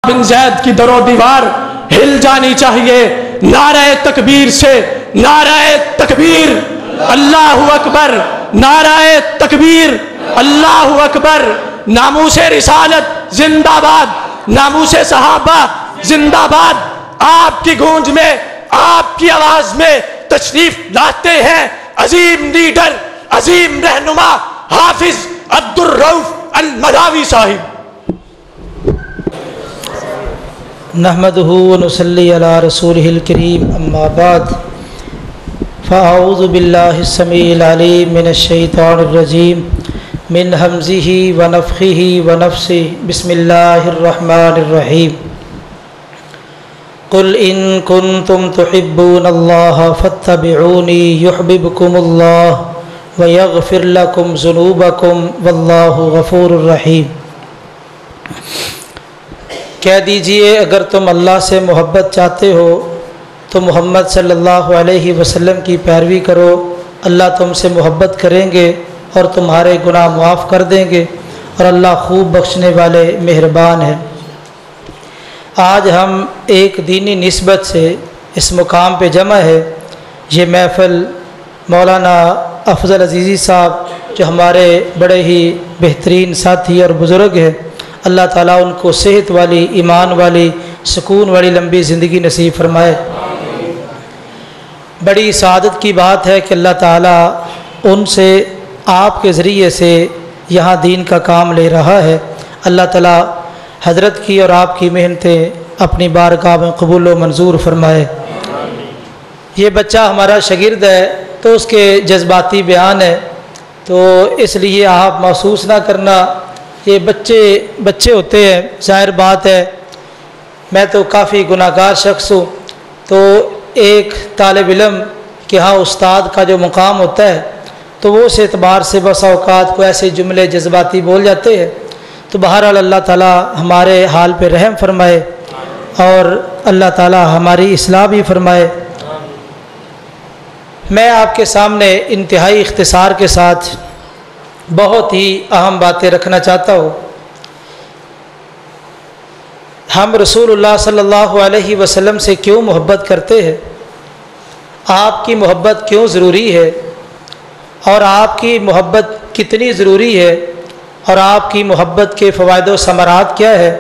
بن زید کی در و دیوار ہل جانی چاہیے. نعرہ تکبیر سے نعرہ تکبیر اللہ اکبر، نعرہ تکبیر اللہ اکبر. ناموس رسالت زندہ باد، ناموس صحابہ زندہ باد. آپ کی گونج میں، آپ کی آواز میں تشریف لاتے ہیں عظیم لیڈر، عظیم رہنما حافظ عبدالرؤف المداوی صاحب. نحمده ونصلي على رسوله الكريم اما بعد فاعوذ بالله السميع العليم من الشيطان الرجيم من همزه ونفخه ونفثه. بسم الله الرحمن الرحيم. قل ان كنتم تحبون الله فاتبعوني يحببكم الله ويغفر لكم ذنوبكم والله غفور رحيم. کہہ دیجئے اگر تم اللہ سے محبت چاہتے ہو تو محمد صلی اللہ علیہ وسلم کی پیروی کرو. اللہ تم سے محبت کریں گے اور تمہارے گناہ معاف کر دیں گے، اور اللہ خوب بخشنے والے مہربان ہیں. آج ہم ایک دینی نسبت سے اس مقام پہ جمع ہے. یہ محفل مولانا افضل عزیزی صاحب جو ہمارے بڑے ہی بہترین ساتھی اور بزرگ ہیں، اللہ تعالیٰ ان کو صحت والی، ایمان والی، سکون والی لمبی زندگی نصیب فرمائے. بڑی سعادت کی بات ہے کہ اللہ تعالیٰ ان سے آپ کے ذریعے سے یہاں دین کا کام لے رہا ہے. اللہ تعالیٰ حضرت کی اور آپ کی محنتیں اپنی بارگاہ میں قبول و منظور فرمائے. یہ بچہ ہمارا شاگرد ہے تو اس کے جذباتی بیان ہے، تو اس لیے آپ محسوس نہ کرنا. یہ بچے ہوتے ہیں، ظاہر بات ہے. میں تو کافی گناہ گار شخص ہوں، تو ایک طالب علم کہ ہاں استاد کا جو مقام ہوتا ہے تو وہ اس اعتبار سے بس اوقات کو ایسے جملے جذباتی بول جاتے ہیں. تو بہرحال اللہ تعالیٰ ہمارے حال پہ رحم فرمائے اور اللہ تعالیٰ ہماری اصلاح بھی فرمائے. میں آپ کے سامنے انتہائی اختصار کے ساتھ بہت ہی اہم باتیں رکھنا چاہتا ہوں. ہم رسول اللہ صلی اللہ علیہ وسلم سے کیوں محبت کرتے ہیں، آپ کی محبت کیوں ضروری ہے، اور آپ کی محبت کتنی ضروری ہے، اور آپ کی محبت کے فوائد و ثمرات کیا ہے،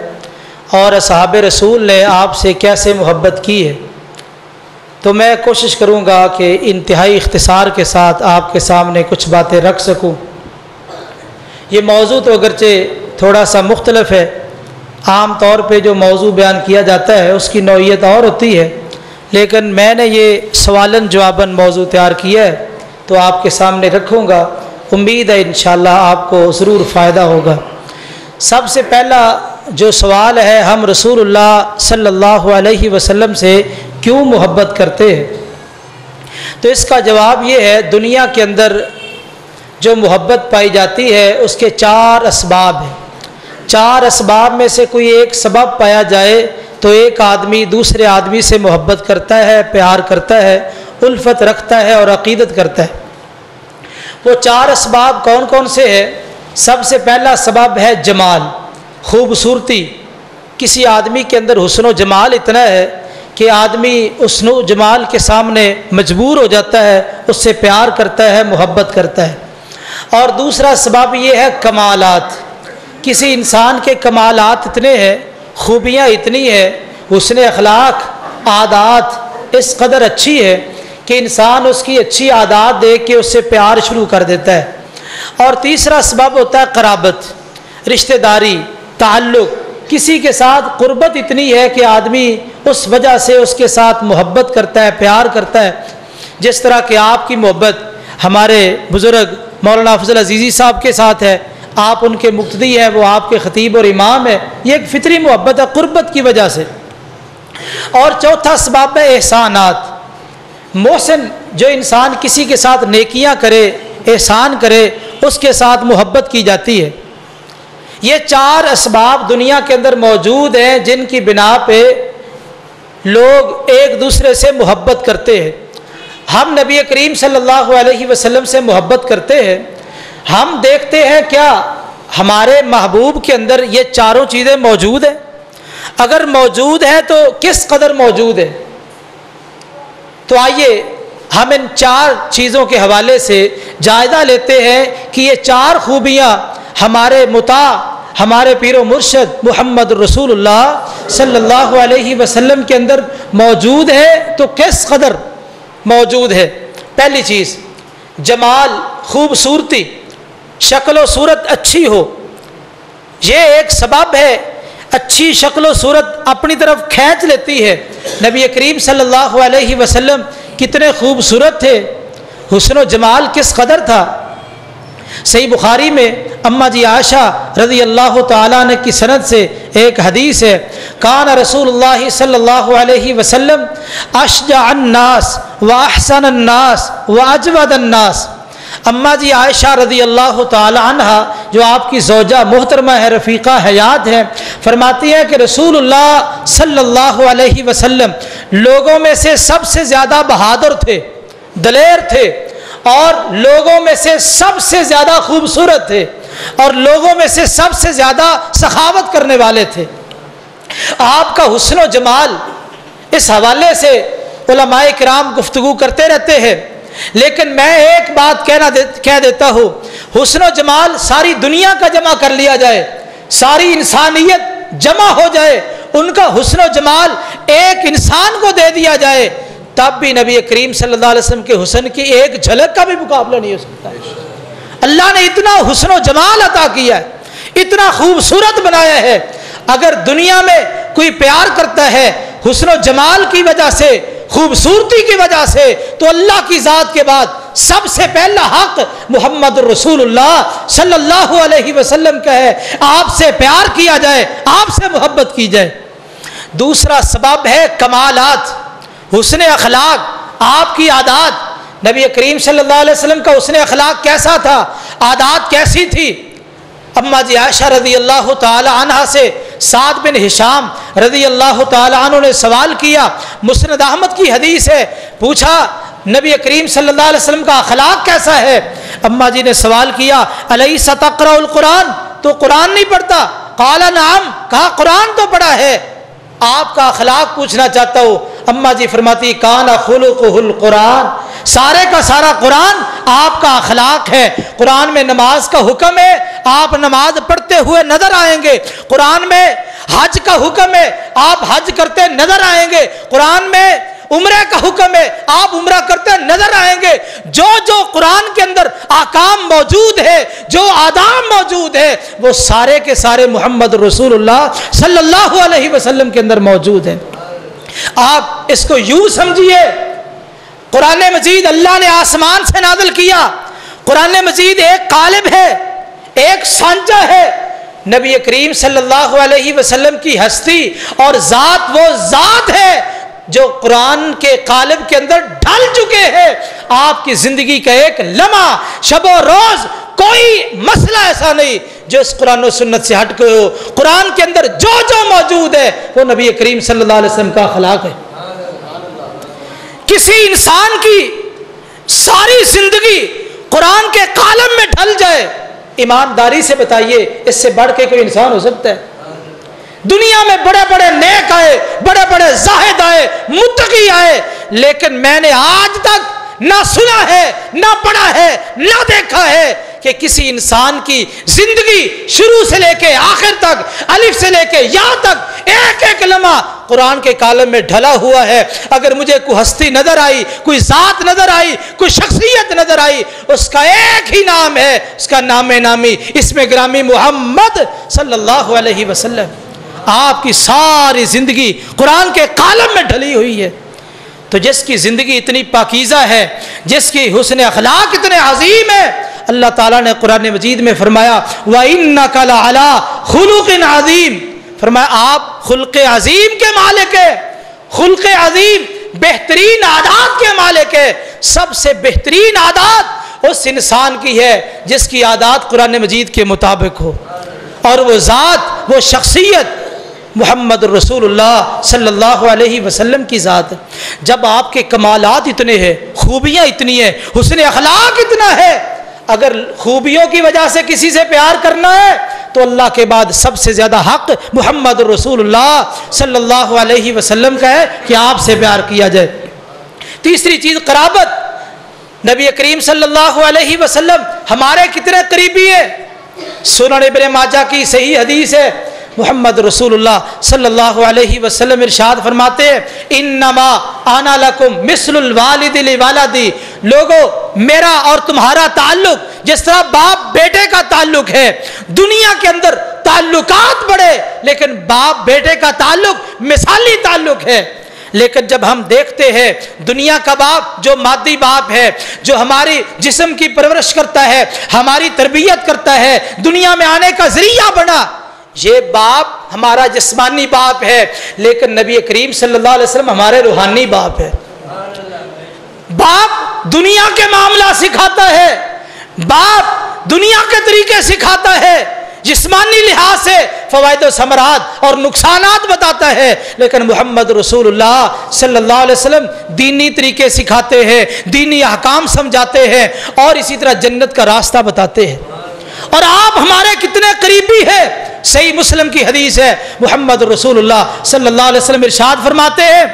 اور اصحاب رسول نے آپ سے کیسے محبت کی ہے. تو میں کوشش کروں گا کہ انتہائی اختصار کے ساتھ آپ کے سامنے کچھ باتیں رکھ سکوں. یہ موضوع تو اگرچہ تھوڑا سا مختلف ہے. عام طور پہ جو موضوع بیان کیا جاتا ہے اس کی نوعیت اور ہوتی ہے، لیکن میں نے یہ سوالن جواباً موضوع تیار کیا ہے تو آپ کے سامنے رکھوں گا. امید ہے انشاءاللہ آپ کو ضرور فائدہ ہوگا. سب سے پہلا جو سوال ہے، ہم رسول اللہ صلی اللہ علیہ وسلم سے کیوں محبت کرتے ہیں؟ تو اس کا جواب یہ ہے، دنیا کے اندر جو محبت پائی جاتی ہے اس کے 4 اسباب ہیں. 4 اسباب میں سے کوئی ایک سبب پایا جائے تو ایک آدمی دوسرے آدمی سے محبت کرتا ہے، پیار کرتا ہے، الفت رکھتا ہے اور عقیدت کرتا ہے. وہ 4 اسباب کون کون سے ہیں؟ سب سے پہلا سبب ہے جمال، خوبصورتی. کسی آدمی کے اندر حسن و جمال اتنا ہے کہ آدمی حسن و جمال کے سامنے مجبور ہو جاتا ہے، اس سے پیار کرتا ہے، محبت کرتا ہے. اور دوسرا سبب یہ ہے کمالات. کسی انسان کے کمالات اتنے ہیں، خوبیاں اتنی ہیں، حسن اخلاق، عادات اس قدر اچھی ہے کہ انسان اس کی اچھی عادات دیکھ کے اس سے پیار شروع کر دیتا ہے. اور تیسرا سبب ہوتا ہے قرابت، رشتہ داری، تعلق. کسی کے ساتھ قربت اتنی ہے کہ آدمی اس وجہ سے اس کے ساتھ محبت کرتا ہے، پیار کرتا ہے. جس طرح کہ آپ کی محبت ہمارے بزرگ مولانا افضل عزیزی صاحب کے ساتھ ہے، آپ ان کے مقتدی ہیں، وہ آپ کے خطیب اور امام ہیں. یہ ایک فطری محبت ہے قربت کی وجہ سے. اور چوتھا سبب ہے احسانات. محسن جو انسان کسی کے ساتھ نیکیاں کرے، احسان کرے، اس کے ساتھ محبت کی جاتی ہے. یہ 4 اسباب دنیا کے اندر موجود ہیں جن کی بنا پہ لوگ ایک دوسرے سے محبت کرتے ہیں. ہم نبی کریم صلی اللہ علیہ وسلم سے محبت کرتے ہیں. ہم دیکھتے ہیں کیا ہمارے محبوب کے اندر یہ چاروں چیزیں موجود ہیں. اگر موجود ہے تو کس قدر موجود ہے؟ تو آئیے ہم ان 4 چیزوں کے حوالے سے جائزہ لیتے ہیں کہ یہ 4 خوبیاں ہمارے مطاع، ہمارے پیر و مرشد محمد رسول اللہ صلی اللہ علیہ وسلم کے اندر موجود ہے تو کس قدر موجود ہے۔ پہلی چیز، جمال، خوبصورتی، شکل و صورت اچھی ہو، یہ ایک سبب ہے۔ اچھی شکل و صورت اپنی طرف کھینچ لیتی ہے۔ نبی کریم صلی اللہ علیہ وسلم کتنے خوبصورت تھے، حسن و جمال کس قدر تھا۔ صحیح بخاری میں اماں جی عائشہ رضی اللہ تعالیٰ عنہ کی سند سے ایک حدیث ہے، کان رسول اللہ صلی اللہ علیہ وسلم اشجع الناس واحسن الناس واجود الناس۔ اماں جی عائشہ رضی اللہ تعالی عنہ جو آپ کی زوجہ محترمہ ہے، رفیقہ حیات ہے، فرماتی ہیں کہ رسول اللہ صلی اللہ علیہ وسلم لوگوں میں سے سب سے زیادہ بہادر تھے، دلیر تھے، اور لوگوں میں سے سب سے زیادہ خوبصورت تھے، اور لوگوں میں سے سب سے زیادہ سخاوت کرنے والے تھے۔ آپ کا حسن و جمال، اس حوالے سے علماء کرام گفتگو کرتے رہتے ہیں، لیکن میں ایک بات کہہ دیتا ہوں، حسن و جمال ساری دنیا کا جمع کر لیا جائے، ساری انسانیت جمع ہو جائے، ان کا حسن و جمال ایک انسان کو دے دیا جائے، تب بھی نبی کریم صلی اللہ علیہ وسلم کے حسن کی ایک جھلک کا بھی مقابلہ نہیں ہو سکتا۔ اللہ نے اتنا حسن و جمال عطا کیا ہے، اتنا خوبصورت بنایا ہے، اگر دنیا میں کوئی پیار کرتا ہے حسن و جمال کی وجہ سے، خوبصورتی کی وجہ سے، تو اللہ کی ذات کے بعد سب سے پہلا حق محمد رسول اللہ صلی اللہ علیہ وسلم کا ہے، آپ سے پیار کیا جائے، آپ سے محبت کی جائے۔ دوسرا سبب ہے کمالات، حسن اخلاق، آپ کی عادات۔ نبی کریم صلی اللہ علیہ وسلم کا حسن اخلاق کیسا تھا، عادات کیسی تھی؟ اماں جی عائشہ رضی اللہ تعالی عنہ سے سعد بن ہشام رضی اللہ تعالی عنہ نے سوال کیا، مسند احمد کی حدیث ہے، پوچھا نبی کریم صلی اللہ علیہ وسلم کا اخلاق کیسا ہے؟ اماں جی نے سوال کیا، الیس تقرأ القرآن، تو قرآن نہیں پڑھتا؟ قال نعم، کہا قرآن تو پڑھا ہے۔ آپ کا اخلاق پوچھنا چاہتا ہوں۔ اماں جی فرماتی کان خلقہ القرآن، سارے کا سارا قرآن آپ کا اخلاق ہے۔ قرآن میں نماز کا حکم ہے، آپ نماز پڑھتے ہوئے نظر آئیں گے۔ قرآن میں حج کا حکم ہے، آپ حج کرتے نظر آئیں گے۔ قرآن میں عمرہ کا حکم ہے، آپ عمرہ کرتے نظر آئیں گے۔ جو جو قرآن کے اندر احکام موجود ہے، جو آداب موجود ہے، وہ سارے کے سارے محمد رسول اللہ صلی اللہ علیہ وسلم کے اندر موجود ہیں۔ آپ اس کو یوں سمجھیے، قرآن مجید اللہ نے آسمان سے نازل کیا، قرآن مجید ایک قالب ہے، ایک سانچہ ہے۔ نبی کریم صلی اللہ علیہ وسلم کی ہستی اور ذات وہ ذات ہے جو قرآن کے قالب کے اندر ڈھل چکے ہیں۔ آپ کی زندگی کا ایک لمحہ، شب و روز، کوئی مسئلہ ایسا نہیں جو اس قرآن و سنت سے ہٹ کے ہو۔ قرآن کے اندر جو جو موجود ہے وہ نبی کریم صلی اللہ علیہ وسلم کا اخلاق ہے۔ کسی انسان کی ساری زندگی قرآن کے قالب میں ڈھل جائے، ایمانداری سے بتائیے اس سے بڑھ کے کوئی انسان ہو سکتا ہے؟ دنیا میں بڑے بڑے نیک آئے، بڑے بڑے زاہد آئے، متقی آئے، لیکن میں نے آج تک نہ سنا ہے، نہ پڑھا ہے، نہ دیکھا ہے کہ کسی انسان کی زندگی شروع سے لے کے آخر تک، الف سے لے کے یا تک، ایک ایک لمحہ قرآن کے کالم میں ڈھلا ہوا ہے۔ اگر مجھے کوئی ہستی نظر آئی، کوئی ذات نظر آئی، کوئی شخصیت نظر آئی، اس کا ایک ہی نام ہے، اس کا نام نامی، اسم گرامی محمد صلی اللہ علیہ وسلم۔ آپ کی ساری زندگی قرآن کے قالب میں ڈھلی ہوئی ہے۔ تو جس کی زندگی اتنی پاکیزہ ہے، جس کی حسن اخلاق اتنے عظیم ہے، اللہ تعالیٰ نے قرآن مجید میں فرمایا وَإِنَّكَ لَعَلَىٰ خُلُقٍ عَظِيمٍ، فرمایا آپ خلق عظیم کے مالک ہیں، خلق عظیم، بہترین عادات کے مالک ہیں۔ سب سے بہترین عادات اس انسان کی ہے جس کی عادات قرآن مجید کے مطابق ہو، اور وہ ذات، وہ شخصیت محمد رسول اللہ صلی اللہ علیہ وسلم کی ذات ہے۔ جب آپ کے کمالات اتنے ہیں، خوبیاں اتنی ہیں، حسن اخلاق اتنا ہے، اگر خوبیوں کی وجہ سے کسی سے پیار کرنا ہے تو اللہ کے بعد سب سے زیادہ حق محمد رسول اللہ صلی اللہ علیہ وسلم کا ہے کہ آپ سے پیار کیا جائے۔ تیسری چیز قرابت، نبی کریم صلی اللہ علیہ وسلم ہمارے کتنے قریبی ہیں۔ سنن ابن ماجہ کی صحیح حدیث ہے، محمد رسول اللہ صلی اللہ علیہ وسلم ارشاد فرماتے ہیں انما انا لکم مثل الوالد لولدی، لوگو میرا اور تمہارا تعلق جس طرح باپ بیٹے کا تعلق ہے، دنیا کے اندر تعلقات بڑے لیکن باپ بیٹے کا تعلق مثالی تعلق ہے۔ لیکن جب ہم دیکھتے ہیں دنیا کا باپ جو مادی باپ ہے، جو ہماری جسم کی پرورش کرتا ہے، ہماری تربیت کرتا ہے، دنیا میں آنے کا ذریعہ بنا، یہ باپ ہمارا جسمانی باپ ہے، لیکن نبی کریم صلی اللہ علیہ وسلم ہمارے روحانی باپ ہے۔ باپ دنیا کے معاملہ سکھاتا ہے، باپ دنیا کے طریقے سکھاتا ہے، جسمانی لحاظ سے فوائد و ثمرات اور نقصانات بتاتا ہے، لیکن محمد رسول اللہ صلی اللہ علیہ وسلم دینی طریقے سکھاتے ہیں، دینی احکام سمجھاتے ہیں اور اسی طرح جنت کا راستہ بتاتے ہیں۔ اور آپ ہمارے کتنے قریبی ہیں، صحیح مسلم کی حدیث ہے، محمد رسول اللہ صلی اللہ علیہ وسلم ارشاد فرماتے ہیں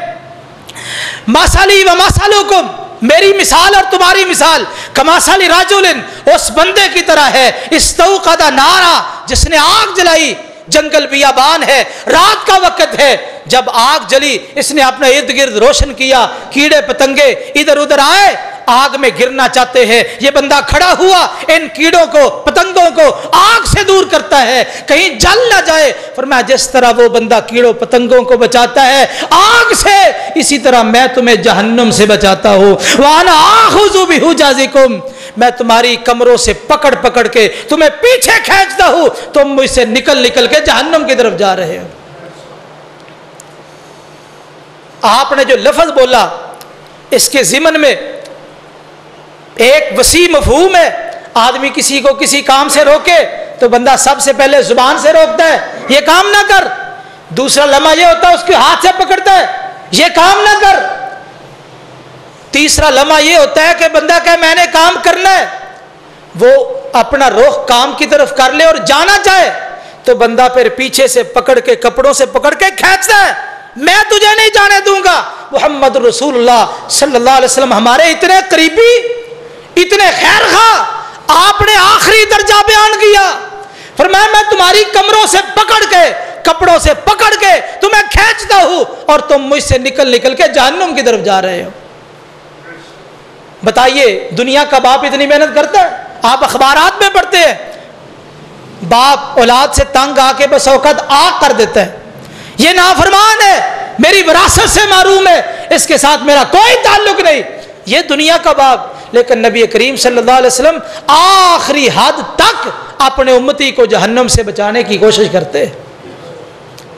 ماسالی و ماسالوکم، میری مثال اور تمہاری مثال کماسالی راجل، اس بندے کی طرح ہے استوقد نارا، جس نے آگ جلائی، جنگل بیابان ہے، رات کا وقت ہے، جب آگ جلی اس نے اپنا ارد گرد روشن کیا، کیڑے پتنگے ادھر ادھر آئے، آگ میں گرنا چاہتے ہیں، یہ بندہ کھڑا ہوا ان کیڑوں کو پتنگوں کو آگ سے دور کرتا ہے کہیں جل نہ جائے۔ فرمایا جس طرح وہ بندہ کیڑوں پتنگوں کو بچاتا ہے آگ سے، اسی طرح میں تمہیں جہنم سے بچاتا ہوں۔ وَأَنَا آخُذُ بِحُجَازِكُمْ، میں تمہاری کمروں سے پکڑ پکڑ کے تمہیں پیچھے کھینچتا ہوں، تم مجھ سے نکل نکل کے جہنم کی طرف جا رہے ہو۔ آپ نے جو لفظ بولا اس کے ضمن میں ایک وسیع مفہوم ہے۔ آدمی کسی کو کسی کام سے روکے تو بندہ سب سے پہلے زبان سے روکتا ہے، یہ کام نہ کر، دوسرا لمحہ یہ ہوتا ہے اس کے ہاتھ سے پکڑتا ہے، یہ کام نہ کر، تیسرا لمحہ یہ ہوتا ہے کہ بندہ کہ میں نے کام کرنا ہے، وہ اپنا رخ کام کی طرف کر لے اور جانا چاہے تو بندہ پھر پیچھے سے پکڑ کے کپڑوں سے پکڑ کے کھینچتا ہے، میں تجھے نہیں جانے دوں گا۔ محمد رسول اللہ صلی اللہ علیہ وسلم ہمارے اتنے قریبی، اتنے خیر خواہ، آپ نے آخری درجہ بیان کیا، فرمایا میں تمہاری کمروں سے پکڑ کے کپڑوں سے پکڑ کے تمہیں کھینچتا ہوں اور تم مجھ سے نکل نکل کے جہنم کی طرف جا رہے ہو۔ بتائیے دنیا کا باپ اتنی محنت کرتا ہے؟ آپ اخبارات میں پڑھتے ہیں باپ اولاد سے تنگ آ کے بس اوقات آگ کر دیتا ہے، یہ نافرمان ہے، میری وراثت سے محروم ہے، اس کے ساتھ میرا کوئی تعلق نہیں، یہ دنیا کا باپ۔ لیکن نبی کریم صلی اللہ علیہ وسلم آخری حد تک اپنے امتی کو جہنم سے بچانے کی کوشش کرتے ہیں۔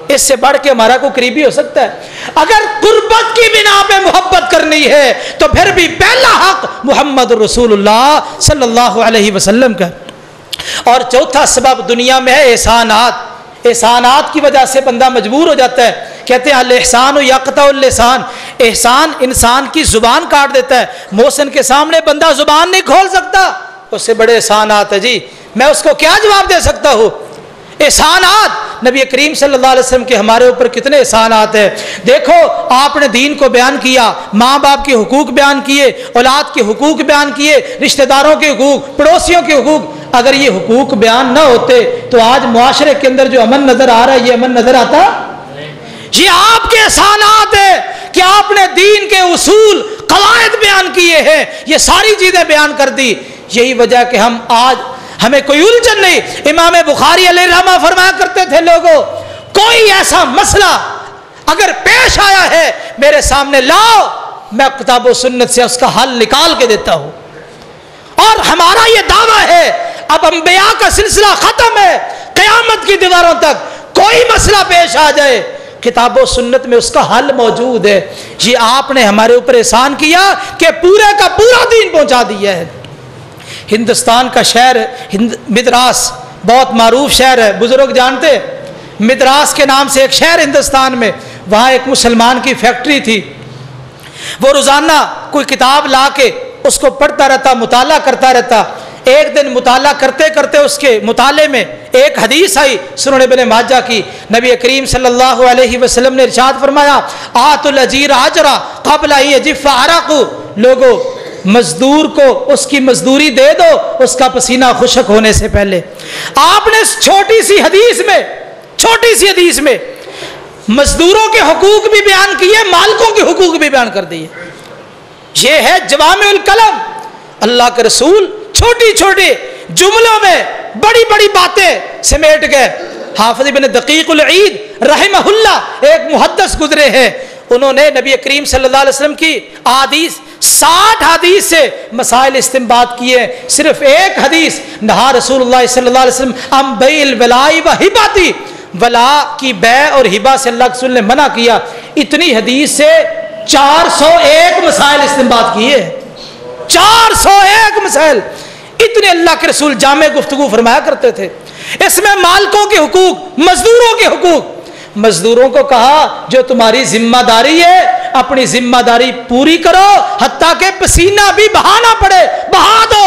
اس سے بڑھ کے ہمارا کوئی قریبی ہو سکتا ہے؟ اگر قربت کی بنا پہ محبت کرنی ہے تو پھر بھی پہلا حق محمد رسول اللہ صلی اللہ علیہ وسلم کا۔ اور چوتھا سبب دنیا میں ہے احسانات۔ احسانات کی وجہ سے بندہ مجبور ہو جاتا ہے، کہتے ہیں الاحسان یقطع اللسان، احسان انسان کی زبان کاٹ دیتا ہے۔ محسن کے سامنے بندہ زبان نہیں کھول سکتا، اس سے بڑے احسانات ہے جی، میں اس کو کیا جواب دے سکتا ہوں؟ احسانات نبی کریم صلی اللہ علیہ وسلم کے ہمارے اوپر کتنے احسانات ہیں۔ دیکھو آپ نے دین کو بیان کیا، ماں باپ کے حقوق بیان کیے، اولاد کے حقوق بیان کیے، رشتہ داروں کے حقوق، پڑوسیوں کے حقوق۔ اگر یہ حقوق بیان نہ ہوتے تو آج معاشرے کے اندر جو امن نظر آ رہا ہے یہ امن نظر آتا؟ یہ آپ کے احسانات ہیں کہ آپ نے دین کے اصول قواعد بیان کیے ہیں، یہ ساری چیزیں بیان کر دی۔ یہی وجہ کہ ہم آج ہمیں کوئی الجھن نہیں۔ امام بخاری علیہ رحمہ فرمایا کرتے تھے لوگوں کوئی ایسا مسئلہ اگر پیش آیا ہے میرے سامنے لاؤ، میں کتاب و سنت سے اس کا حل نکال کے دیتا ہوں۔ اور ہمارا یہ دعویٰ ہے اب انبیاء کا سلسلہ ختم ہے، قیامت کی دیواروں تک کوئی مسئلہ پیش آ جائے کتاب و سنت میں اس کا حل موجود ہے۔ یہ آپ نے ہمارے اوپر احسان کیا کہ پورے کا پورا دین پہنچا دیا ہے۔ ہندوستان کا شہر مدراس بہت معروف شہر ہے، بزرگ جانتے ہیں مدراس کے نام سے ایک شہر ہندوستان میں، وہاں ایک مسلمان کی فیکٹری تھی، وہ روزانہ کوئی کتاب لا کے اس کو پڑھتا رہتا، مطالعہ کرتا رہتا۔ ایک دن مطالعہ کرتے کرتے اس کے مطالعے میں ایک حدیث آئی سنن ابن ماجہ کی، نبی کریم صلی اللہ علیہ وسلم نے ارشاد فرمایا آت الاجیر اجرا قبل ان یجف عرقہ، لوگوں مزدور کو اس کی مزدوری دے دو اس کا پسینہ خشک ہونے سے پہلے۔ آپ نے اس چھوٹی سی حدیث میں مزدوروں کے حقوق بھی بیان کیے، مالکوں کے حقوق بھی بیان کر دیے۔ یہ ہے جوامع الکلم، اللہ کے رسول چھوٹی چھوٹی جملوں میں بڑی بڑی باتیں سمیٹ گئے۔ حافظ ابن دقیق العید رحمہ اللہ ایک محدث گزرے ہیں، انہوں نے نبی کریم صلی اللہ علیہ وسلم کی احادیث 60 حدیث سے مسائل استنباط کیے، صرف ایک حدیث نہا رسول اللہ صلی اللہ علیہ وسلم ام بیع الولاء و ہباتی، ولا کی بیع اور ہبہ سے اللہ کے رسول نے منع کیا۔ اتنی حدیث سے 401 مسائل استنباط کیے، 401 مسائل، اتنے اللہ کے رسول جامع گفتگو فرمایا کرتے تھے۔ اس میں مالکوں کے حقوق، مزدوروں کے حقوق، مزدوروں کو کہا جو تمہاری ذمہ داری ہے اپنی ذمہ داری پوری کرو، حتیٰ کہ پسینہ بھی بہانا پڑے بہا دو،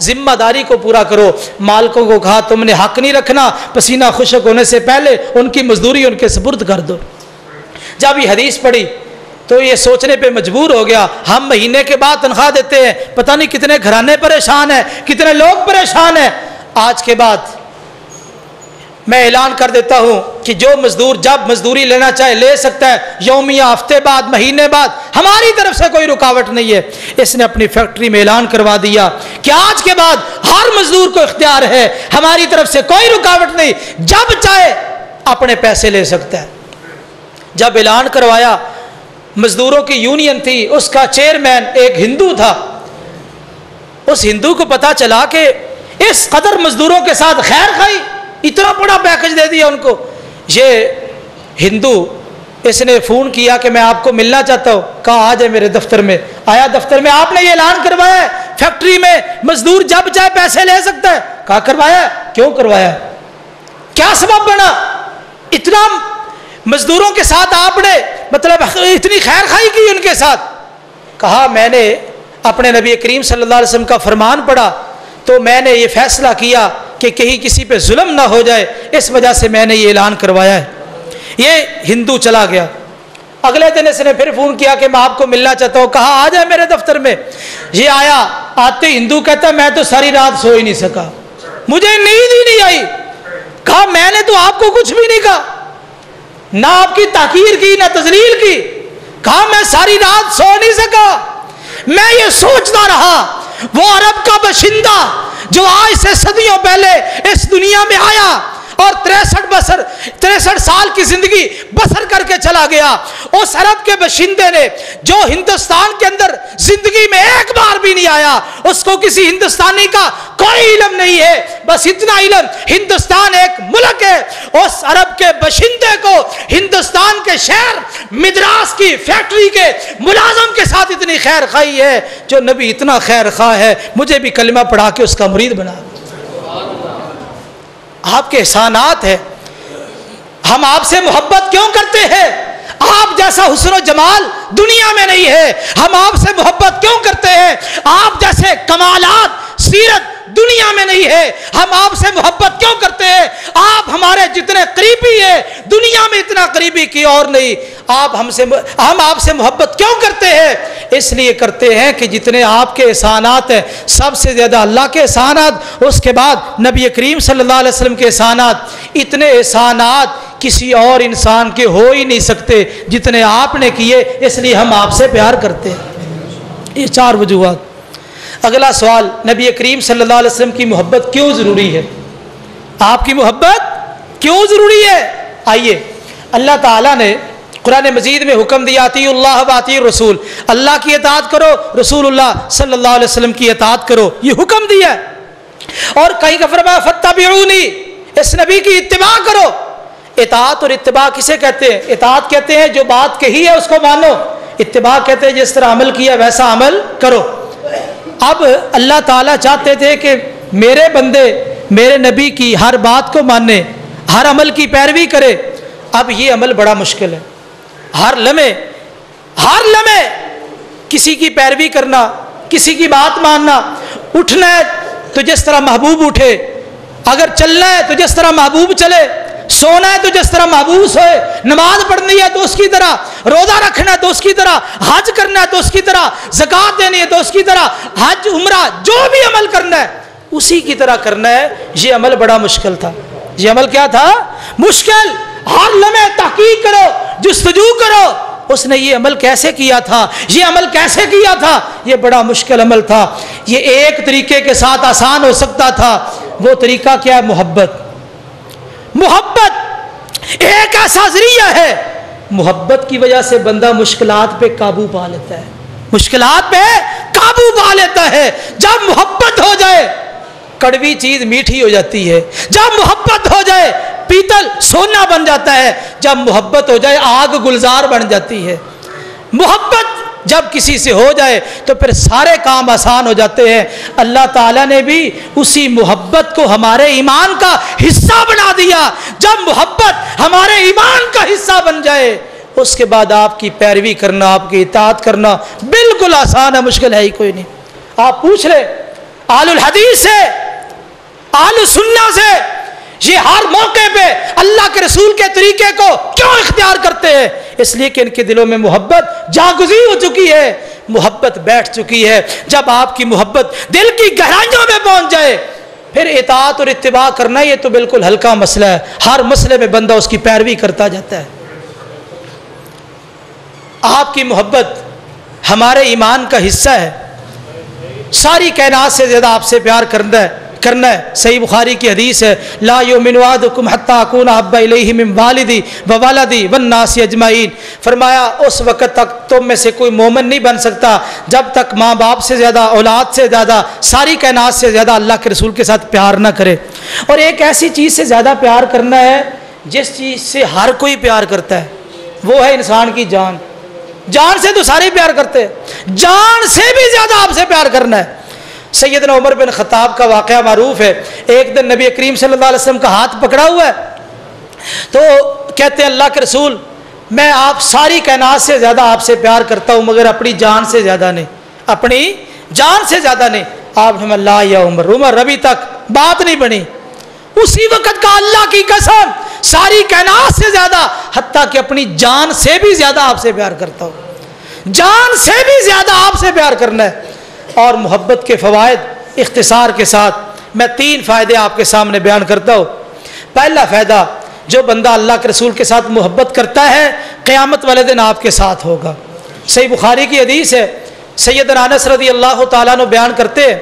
ذمہ داری کو پورا کرو۔ مالکوں کو کہا تم نے حق نہیں رکھنا، پسینہ خشک ہونے سے پہلے ان کی مزدوری ان کے سپرد کر دو۔ جب یہ حدیث پڑھی تو یہ سوچنے پہ مجبور ہو گیا، ہم مہینے کے بعد تنخواہ دیتے ہیں، پتہ نہیں کتنے گھرانے پریشان ہیں، کتنے لوگ پریشان ہیں۔ آج کے بعد میں اعلان کر دیتا ہوں کہ جو مزدور جب مزدوری لینا چاہے لے سکتا ہے، یومیہ، ہفتے بعد، مہینے بعد، ہماری طرف سے کوئی رکاوٹ نہیں ہے۔ اس نے اپنی فیکٹری میں اعلان کروا دیا کہ آج کے بعد ہر مزدور کو اختیار ہے، ہماری طرف سے کوئی رکاوٹ نہیں، جب چاہے اپنے پیسے لے سکتا ہے۔ جب اعلان کروایا، مزدوروں کی یونین تھی، اس کا چیئرمین ایک ہندو تھا، اس ہندو کو پتا چلا کہ اس قدر مزدوروں کے ساتھ خیر خائی، اتنا بڑا پیکج دے دیا ان کو۔ یہ ہندو اس نے فون کیا کہ میں آپ کو ملنا چاہتا ہوں، کہا آ جائے میرے دفتر میں۔ آیا دفتر میں، آپ نے یہ اعلان کروایا ہے فیکٹری میں مزدور جب چاہے پیسے لے سکتا ہے؟ کہا کروایا ہے۔ کیوں کروایا ہے؟ کیا سبب بنا؟ اتنا مزدوروں کے ساتھ آپ نے مطلب اتنی خیر خائی کی ان کے ساتھ؟ کہا میں نے اپنے نبی کریم صلی اللہ علیہ وسلم کا فرمان پڑھا تو میں نے یہ فیصلہ کیا کہ کہیں کسی پہ ظلم نہ ہو جائے، اس وجہ سے میں نے یہ اعلان کروایا ہے۔ یہ ہندو چلا گیا۔ اگلے دن اس نے پھر فون کیا کہ میں آپ کو ملنا چاہتا ہوں، کہا آ جائے میرے دفتر میں۔ یہ آیا، آتے ہندو کہتا میں تو ساری رات سو ہی نہیں سکا، مجھے نیند ہی نہیں آئی۔ کہا میں نے تو آپ کو کچھ بھی نہیں کہا، نہ آپ کی تحقیر کی نہ تذلیل کی۔ کہا میں ساری رات سو نہیں سکا، میں یہ سوچتا رہا وہ عرب کا باشندہ جو آج سے صدیوں پہلے اس دنیا میں آیا اور 63 سال کی زندگی بسر کر کے چلا گیا، اس عرب کے باشندے نے جو ہندوستان کے اندر زندگی میں ایک بار بھی نہیں آیا، اس کو کسی ہندوستانی کا کوئی علم نہیں ہے، بس اتنا علم ہندوستان ایک ملک ہے۔ اس عرب کے باشندے کو ہندوستان کے شہر مدراس کی فیکٹری کے ملازم کے ساتھ اتنی خیر خواہی ہے، جو نبی اتنا خیر خواہ ہے مجھے بھی کلمہ پڑھا کے اس کا مرید بنا۔ آپ کے احسانات ہیں، ہم آپ سے محبت کیوں کرتے ہیں؟ آپ جیسا حسن و جمال دنیا میں نہیں ہے، ہم آپ سے محبت کیوں کرتے ہیں؟ آپ جیسے کمالات سیرت دنیا میں نہیں ہے، ہم آپ سے محبت کیوں کرتے ہیں؟ آپ ہمارے جتنے قریبی ہیں دنیا میں اتنا قریبی کی اور نہیں۔ ہم آپ سے محبت کیوں کرتے ہیں؟ اس لیے کرتے ہیں کہ جتنے آپ کے احسانات ہیں سب سے زیادہ اللہ کے احسانات، اس کے بعد نبی کریم صلی اللہ علیہ وسلم کے احسانات، اتنے احسانات کسی اور انسان کے ہو ہی نہیں سکتے جتنے آپ نے کیے، اس لیے ہم آپ سے پیار کرتے ہیں۔ یہ 4 وجوہات۔ اگلا سوال، نبی کریم صلی اللہ علیہ وسلم کی محبت کیوں ضروری ہے؟ آپ کی محبت کیوں ضروری ہے؟ آئیے، اللہ تعالیٰ نے قرآن مجید میں حکم دیا اطیعوا اللہ و اطیعوا الرسول، اللہ کی اطاعت کرو، رسول اللہ صلی اللہ علیہ وسلم کی اطاعت کرو، یہ حکم دیا ہے۔ اور کہیں کا فرمایا فاتبعونی، اس نبی کی اتباع کرو۔ اطاعت اور اتباع کسے کہتے ہیں؟ اطاعت کہتے ہیں جو بات کہی ہے اس کو مانو، اتباع کہتے ہیں جس طرح عمل کیا ویسا عمل کرو۔ اب اللہ تعالیٰ چاہتے تھے کہ میرے بندے میرے نبی کی ہر بات کو مانے، ہر عمل کی پیروی کرے۔ اب یہ عمل بڑا مشکل ہے، ہر لمحے کسی کی پیروی کرنا، کسی کی بات ماننا، اٹھنا ہے تو جس طرح محبوب اٹھے، اگر چلنا ہے تو جس طرح محبوب چلے، سونا ہے تو جس طرح محبوب سوئے، نماز پڑھنی ہے تو اس کی طرح، روزہ رکھنا ہے تو اس کی طرح، حج کرنا ہے تو اس کی طرح، زکوٰۃ دینی ہے تو اس کی طرح، حج عمرہ جو بھی عمل کرنا ہے اسی کی طرح کرنا ہے۔ یہ عمل بڑا مشکل تھا۔ یہ عمل کیا تھا؟ مشکل۔ ہر لمحے تحقیق کرو، جستجو کرو، اس نے یہ عمل کیسے کیا تھا، یہ عمل کیسے کیا تھا، یہ بڑا مشکل عمل تھا۔ یہ ایک طریقے کے ساتھ آسان ہو سکتا تھا، وہ طریقہ کیا ہے؟ محبت۔ محبت ایک ایسا ذریعہ ہے، محبت کی وجہ سے بندہ مشکلات پہ قابو پا لیتا ہے، مشکلات پہ قابو پا لیتا ہے۔ جب محبت ہو جائے کڑوی چیز میٹھی ہو جاتی ہے، جب محبت ہو جائے پیتل سونا بن جاتا ہے، جب محبت ہو جائے آگ گلزار بن جاتی ہے۔ محبت جب کسی سے ہو جائے تو پھر سارے کام آسان ہو جاتے ہیں۔ اللہ تعالیٰ نے بھی اسی محبت کو ہمارے ایمان کا حصہ بنا دیا۔ جب محبت ہمارے ایمان کا حصہ بن جائے اس کے بعد آپ کی پیروی کرنا، آپ کی اطاعت کرنا بالکل آسان ہے، مشکل ہے ہی کوئی نہیں۔ آپ پوچھ لیں اہل الحدیث سے، اہل سنہ سے، یہ ہر موقع پہ اللہ کے رسول کے طریقے کو کیوں اختیار کرتے ہیں؟ اس لیے کہ ان کے دلوں میں محبت جاگزی ہو چکی ہے، محبت بیٹھ چکی ہے۔ جب آپ کی محبت دل کی گہرائیوں میں پہنچ جائے پھر اطاعت اور اتباع کرنا یہ تو بالکل ہلکا مسئلہ ہے، ہر مسئلے میں بندہ اس کی پیروی کرتا جاتا ہے۔ آپ کی محبت ہمارے ایمان کا حصہ ہے، ساری کائنات سے زیادہ آپ سے پیار کرنا ہے۔ صحیح بخاری کی حدیث ہے، لا یؤمن احدکم حتی اکون احب الیہ من والدی وولدی والناس اجمعین۔ فرمایا اس وقت تک تم میں سے کوئی مومن نہیں بن سکتا جب تک ماں باپ سے زیادہ، اولاد سے زیادہ، ساری کائنات سے زیادہ اللہ کے رسول کے ساتھ پیار نہ کرے۔ اور ایک ایسی چیز سے زیادہ پیار کرنا ہے جس چیز سے ہر کوئی پیار کرتا ہے، وہ ہے انسان کی جان۔ جان سے تو سارے پیار کرتے ہیں، جان سے بھی زیادہ آپ سے پیار کرنا ہے۔ سیدنا عمر بن خطاب کا واقعہ معروف ہے۔ ایک دن نبی کریم صلی اللہ علیہ وسلم کا ہاتھ پکڑا ہوا ہے تو کہتے ہیں اللہ کے رسول میں آپ ساری کائنات سے زیادہ آپ سے پیار کرتا ہوں مگر اپنی جان سے زیادہ نہیں، اپنی جان سے زیادہ نہیں۔ آپ نے اللہ یا عمر، عمر ابھی تک بات نہیں بنی۔ اسی وقت کا اللہ کی قسم ساری کائنات سے زیادہ، حتیٰ کہ اپنی جان سے بھی زیادہ آپ سے پیار کرتا ہوں، جان سے بھی زیادہ آپ سے پیار کرنا ہے۔ اور محبت کے فوائد اختصار کے ساتھ میں 3 فائدے آپ کے سامنے بیان کرتا ہوں۔ پہلا فائدہ، جو بندہ اللہ کے رسول کے ساتھ محبت کرتا ہے قیامت والے دن آپ کے ساتھ ہوگا۔ صحیح بخاری کی حدیث ہے، سیدنا انس رضی اللہ تعالیٰ عنہ بیان کرتے ہیں،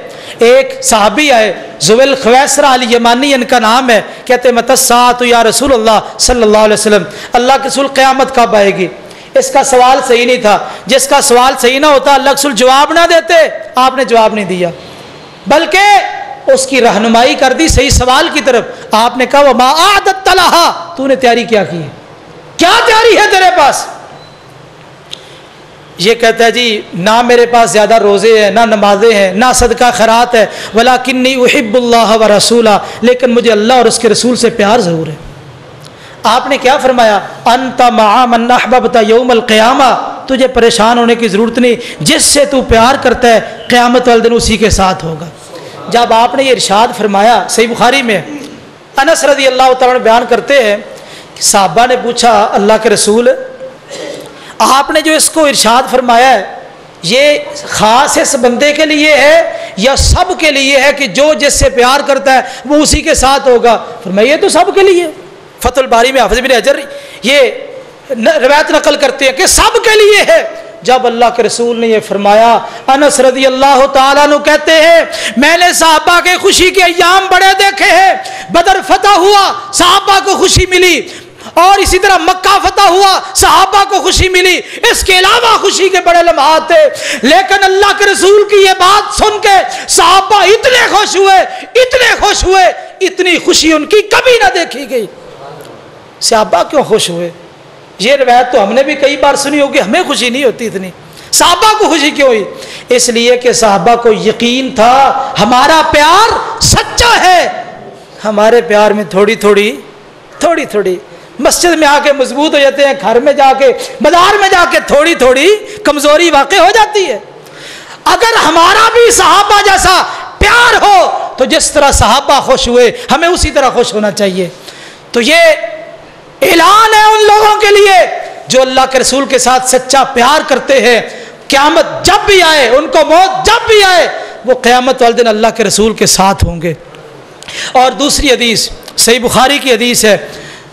ایک صحابی آئے ذوال خویسرہ الیمانی ان کا نام ہے، کہتے متی الساعۃ یا رسول اللہ صلی اللہ علیہ وسلم، اللہ کے رسول قیامت کب آئے گی؟ اس کا سوال صحیح نہیں تھا، جس کا سوال صحیح نہ ہوتا اللہ کے رسول جواب نہ دیتے، آپ نے جواب نہیں دیا بلکہ اس کی رہنمائی کر دی صحیح سوال کی طرف۔ آپ نے کہا وما اعددت لها، تو نے تیاری کیا کی ہے، کیا تیاری ہے تیرے پاس؟ یہ کہتا ہے جی نہ میرے پاس زیادہ روزے ہیں، نہ نمازیں ہیں، نہ صدقہ خیرات ہے، ولکنی احب اللہ ورسولہ، لیکن مجھے اللہ اور اس کے رسول سے پیار ضرور ہے۔ آپ نے کیا فرمایا؟ انت مع من احببت یوم القیامہ، تجھے پریشان ہونے کی ضرورت نہیں، جس سے تو پیار کرتا ہے قیامت والے دن اسی کے ساتھ ہوگا۔ جب آپ نے یہ ارشاد فرمایا، صحیح بخاری میں انس رضی اللہ تعالیٰ بیان کرتے ہیں کہ صحابہ نے پوچھا اللہ کے رسول آپ نے جو اس کو ارشاد فرمایا ہے یہ خاص اس بندے کے لیے ہے یا سب کے لیے ہے کہ جو جس سے پیار کرتا ہے وہ اسی کے ساتھ ہوگا؟ فرمایا یہ تو سب کے لیے۔ فتح الباری میں حافظ بن حجر یہ روایت نقل کرتے ہیں کہ سب کے لیے ہے۔ جب اللہ کے رسول نے یہ فرمایا، انس رضی اللہ تعالیٰ عنہ کہتے ہیں میں نے صحابہ کے خوشی کے ایام بڑے دیکھے ہیں، بدر فتح ہوا صحابہ کو خوشی ملی، اور اسی طرح مکہ فتح ہوا صحابہ کو خوشی ملی، اس کے علاوہ خوشی کے بڑے لمحات تھے، لیکن اللہ کے رسول کی یہ بات سن کے صحابہ اتنے خوش ہوئے، اتنی خوشی ان کی کبھی نہ دیکھی گئی۔ صحابہ کیوں خوش ہوئے؟ یہ روایت تو ہم نے بھی کئی بار سنی ہوگی، ہمیں خوشی نہیں ہوتی اتنی، صحابہ کو خوشی کیوں ہوئی؟ اس لیے کہ صحابہ کو یقین تھا ہمارا پیار سچا ہے، ہمارے پیار میں تھوڑی تھوڑی مسجد میں آ کے مضبوط ہو جاتے ہیں، گھر میں جا کے، بازار میں جا کے تھوڑی کمزوری واقع ہو جاتی ہے۔ اگر ہمارا بھی صحابہ جیسا پیار ہو تو جس طرح صحابہ خوش ہوئے ہمیں اسی طرح خوش ہونا چاہیے۔ تو یہ اعلان ہے ان لوگوں کے لیے جو اللہ کے رسول کے ساتھ سچا پیار کرتے ہیں، قیامت جب بھی آئے، ان کو موت جب بھی آئے، وہ قیامت والے دن اللہ کے رسول کے ساتھ ہوں گے۔ اور دوسری حدیث صحیح بخاری کی حدیث ہے،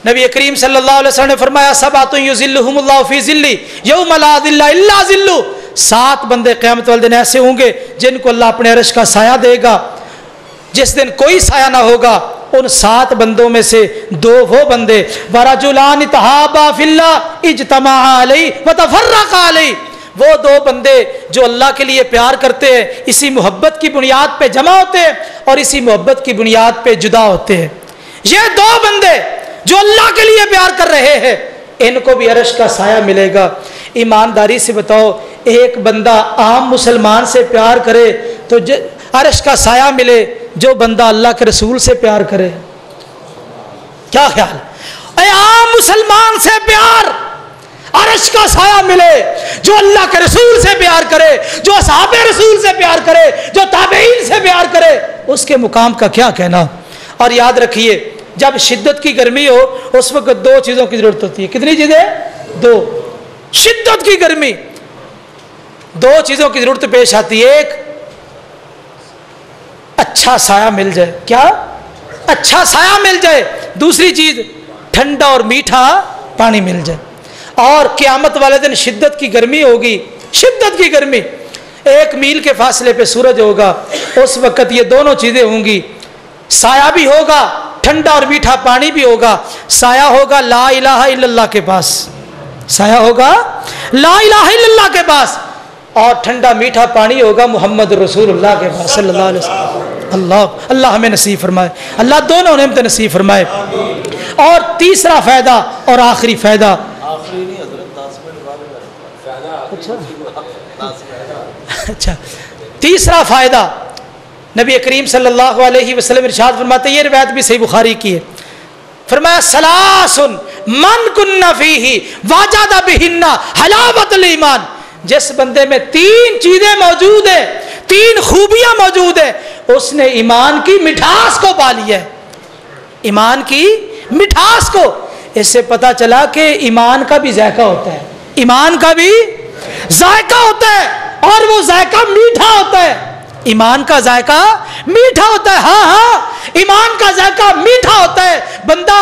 نبی کریم صلی اللہ علیہ وسلم نے فرمایا سبعۃ یظلھم اللہ فی ظلہ یوم لا ظل الا ظلہ، 7 بندے قیامت والے دن ایسے ہوں گے جن کو اللہ اپنے عرش کا سایہ دے گا جس دن کوئی سایہ نہ ہوگا۔ ان 7 بندوں میں سے 2 وہ بندے ورجلان تحابا فی اللہ اجتمعا علیہ وتفرقا علیہ، وہ 2 بندے جو اللہ کے لیے پیار کرتے ہیں، اسی محبت کی بنیاد پہ جمع ہوتے ہیں اور اسی محبت کی بنیاد پہ جدا ہوتے ہیں۔ یہ 2 بندے جو اللہ کے لیے پیار کر رہے ہیں، ان کو بھی عرش کا سایہ ملے گا۔ ایمانداری سے بتاؤ، ایک بندہ عام مسلمان سے پیار کرے تو عرش کا سایہ ملے، جو بندہ اللہ کے رسول سے پیار کرے، کیا خیال؟ اے عام مسلمان سے پیار، عرش کا سایہ ملے، جو اللہ کے رسول سے پیار کرے، جو اصحاب رسول سے پیار کرے، جو تابعین سے پیار کرے، اس کے مقام کا کیا کہنا۔ اور یاد رکھیے جب شدت کی گرمی ہو اس وقت 2 چیزوں کی ضرورت ہوتی ہے۔ کتنی چیزیں؟ 2۔ شدت کی گرمی 2 چیزوں کی ضرورت پیش آتی ہے، ایک اچھا سایہ مل جائے، کیا؟ اچھا سایہ مل جائے، دوسری چیز ٹھنڈا اور میٹھا پانی مل جائے۔ اور قیامت والے دن شدت کی گرمی ہوگی، شدت کی گرمی، 1 میل کے فاصلے پہ سورج ہوگا، اس وقت یہ دونوں چیزیں ہوں گی، سایہ بھی ہوگا، ٹھنڈا اور میٹھا پانی بھی ہوگا۔ سایہ ہوگا لا الہ الا اللہ کے پاس، سایہ ہوگا لا الہ الا اللہ کے پاس، اور ٹھنڈا میٹھا پانی ہوگا محمد رسول اللہ کے پاس صلی اللہ علیہ وسلم۔ اللہ ہمیں نصیب فرمائے، اللہ دونوں نعمت نصیب فرمائے۔ اور تیسرا فائدہ اور آخری فائدہ، اچھا تیسرا فائدہ نبی کریم صلی اللہ علیہ وسلم ارشاد فرماتے ہیں، یہ روایت بھی صحیح بخاری کی ہے، فرمایا ثلاث من کن فیہ وجد بہن حلاوت الایمان، جس بندے میں 3 چیزیں موجود ہیں، 3 خوبیاں موجود ہیں، اس نے ایمان کی مٹھاس کو پا لیا ہے، ایمان کی مٹھاس کو۔ اس سے پتہ چلا کہ ایمان کا بھی ذائقہ ہوتا ہے، ایمان کا بھی ذائقہ ہوتا ہے، اور وہ ذائقہ میٹھا ہوتا ہے، ایمان کا ذائقہ میٹھا ہوتا ہے۔ ہاں ہاں، ایمان کا ذائقہ میٹھا ہوتا ہے، بندہ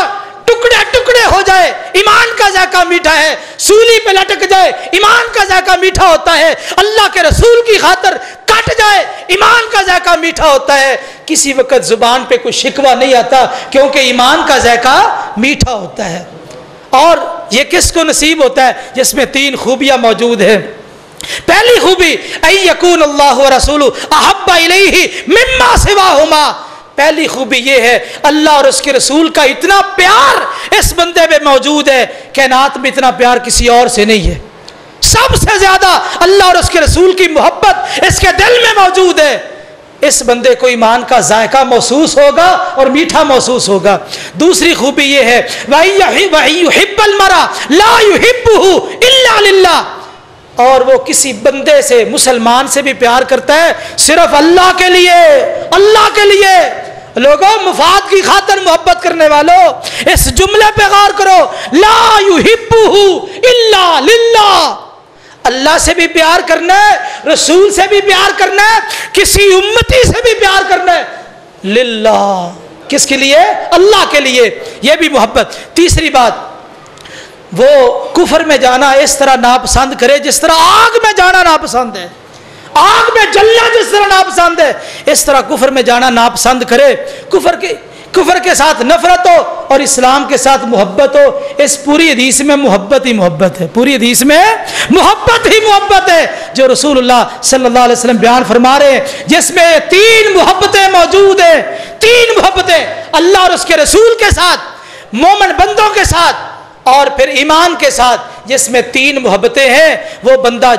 ٹکڑے ٹکڑے ہو جائے، ایمان کا ذائقہ میٹھا ہے، سولی پہ لٹک جائے، ایمان کا ذائقہ میٹھا ہوتا ہے، اللہ کے رسول کی خاطر کٹ جائے، ایمان کا ذائقہ میٹھا ہوتا ہے، کسی وقت زبان پہ کوئی شکوہ نہیں آتا کیونکہ ایمان کا ذائقہ میٹھا ہوتا ہے۔ اور یہ کس کو نصیب ہوتا ہے؟ جس میں 3 خوبیاں موجود ہیں۔ پہلی خوبی ان یکون اللہ ورسولہ احب الیہ مما سواہما، پہلی خوبی یہ ہے اللہ اور اس کے رسول کا اتنا پیار اس بندے میں موجود ہے، کائنات میں اتنا پیار کسی اور سے نہیں ہے، سب سے زیادہ اللہ اور اس کے رسول کی محبت اس کے دل میں موجود ہے۔ اس بندے کو ایمان کا ذائقہ محسوس ہوگا اور میٹھا محسوس ہوگا۔ دوسری خوبی یہ ہے وَإِن يُحِبَّ الْمَرْءَ لَا يُحِبُّهُ إِلَّا لِلَّهِ، اور وہ کسی بندے سے، مسلمان سے بھی پیار کرتا ہے صرف اللہ کے لیے، اللہ کے لیے۔ لوگوں، مفاد کی خاطر محبت کرنے والوں، اس جملے پہ غور کرو، لا يحبه الا للہ، اللہ سے بھی پیار کرنا ہے، رسول سے بھی پیار کرنا ہے، کسی امتی سے بھی پیار کرنا ہے، للہ، کس کے لیے؟ اللہ کے لیے، یہ بھی محبت۔ تیسری بات، وہ کفر میں جانا اس طرح ناپسند کرے جس طرح آگ میں جانا ناپسند ہے، آگ میں جلنا جس طرح ناپسند ہے، اس طرح کفر میں جانا ناپسند کرے، کفر کے ساتھ نفرت ہو اور اسلام کے ساتھ محبت ہو۔ اس پوری حدیث میں محبت ہی محبت ہے، پوری حدیث میں محبت ہی محبت ہے جو رسول اللہ صلی اللہ علیہ وسلم بیان فرما رہے ہیں، جس میں 3 محبتیں موجود ہیں، 3 محبتیں اللہ اور اس کے رسول کے ساتھ، مومن بندوں کے ساتھ، اور پھر ایمان کے ساتھ۔ جس میں 3 محبتیں ہیں وہ بندہ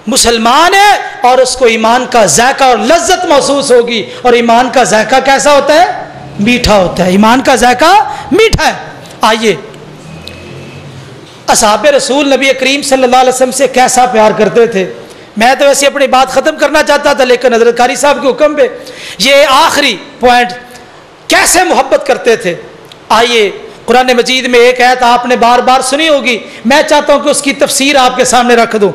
مسلمان ہے اور اس کو ایمان کا ذائقہ اور لذت محسوس ہوگی، اور ایمان کا ذائقہ کیسا ہوتا ہے؟ میٹھا ہوتا ہے، ایمان کا ذائقہ میٹھا ہے۔ آئیے، اصحاب رسول نبی کریم صلی اللہ علیہ وسلم سے کیسا پیار کرتے تھے؟ میں تو ویسے اپنی بات ختم کرنا چاہتا تھا، لیکن حضرت قاری صاحب کے حکم پہ یہ آخری پوائنٹ، کیسے محبت کرتے تھے۔ آئیے قرآن مجید میں ایک آیت آپ نے بار بار سنی ہوگی، میں چاہتا ہوں کہ اس کی تفسیر آپ کے سامنے رکھ دوں۔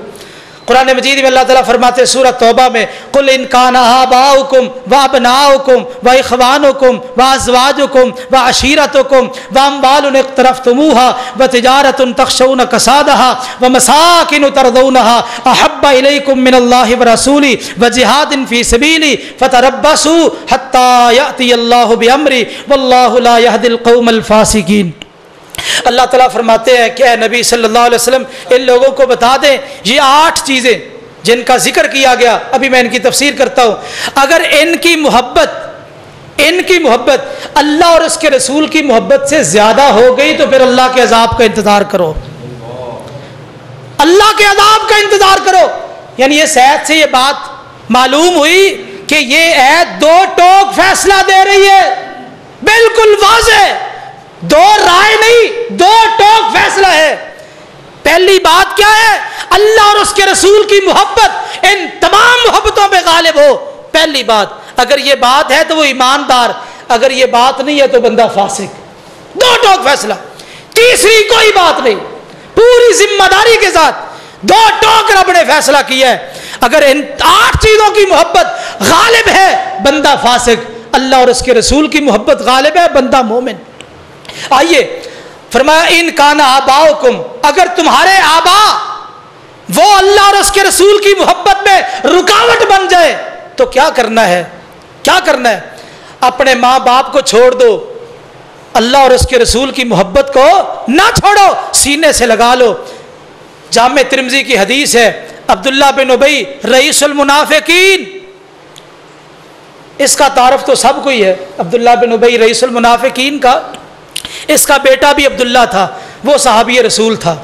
قرآن مجید میں اللہ تعالیٰ فرماتے ہیں سورۃ توبہ میں، قل ان کان آباؤکم وابناؤکم واخوانکم وازواجکم وعشیرتکم واموال اقترفتموها وتجارۃ تخشون کسادها ومساکن ترضونها احب الیکم من اللہ ورسولہ وجہاد فی سبیلہ فتربصوا حتی یأتی اللہ بامرہ واللہ لا یہدی القوم الفاسقین۔ اللہ تعالیٰ فرماتے ہیں کہ اے نبی صلی اللہ علیہ وسلم ان لوگوں کو بتا دیں یہ 8 چیزیں جن کا ذکر کیا گیا، ابھی میں ان کی تفسیر کرتا ہوں، اگر ان کی محبت اللہ اور اس کے رسول کی محبت سے زیادہ ہو گئی تو پھر اللہ کے عذاب کا انتظار کرو، اللہ کے عذاب کا انتظار کرو۔ یعنی اس آیت سے یہ بات معلوم ہوئی کہ یہ آیت 2 ٹوک فیصلہ دے رہی ہے، بالکل واضح، 2 رائے نہیں، 2 ٹوک فیصلہ ہے۔ پہلی بات کیا ہے؟ اللہ اور اس کے رسول کی محبت ان تمام محبتوں پہ غالب ہو، پہلی بات۔ اگر یہ بات ہے تو وہ ایماندار، اگر یہ بات نہیں ہے تو بندہ فاسق۔ 2 ٹوک فیصلہ، تیسری کوئی بات نہیں، پوری ذمہ داری کے ساتھ 2 ٹوک رب نے فیصلہ کیا ہے۔ اگر ان 8 چیزوں کی محبت غالب ہے بندہ فاسق، اللہ اور اس کے رسول کی محبت غالب ہے بندہ مومن۔ آئیے فرمایا ان کان آباؤکم، اگر تمہارے آبا وہ اللہ اور اس کے رسول کی محبت میں رکاوٹ بن جائے تو کیا کرنا ہے؟ کیا کرنا ہے؟ اپنے ماں باپ کو چھوڑ دو، اللہ اور اس کے رسول کی محبت کو نہ چھوڑو، سینے سے لگا لو۔ جامع ترمذی کی حدیث ہے، عبداللہ بن ابی رئیس المنافقین، اس کا تعارف تو سب کو ہی ہے، عبداللہ بن ابی رئیس المنافقین کا، اس کا بیٹا بھی عبداللہ تھا، وہ صحابی رسول تھا۔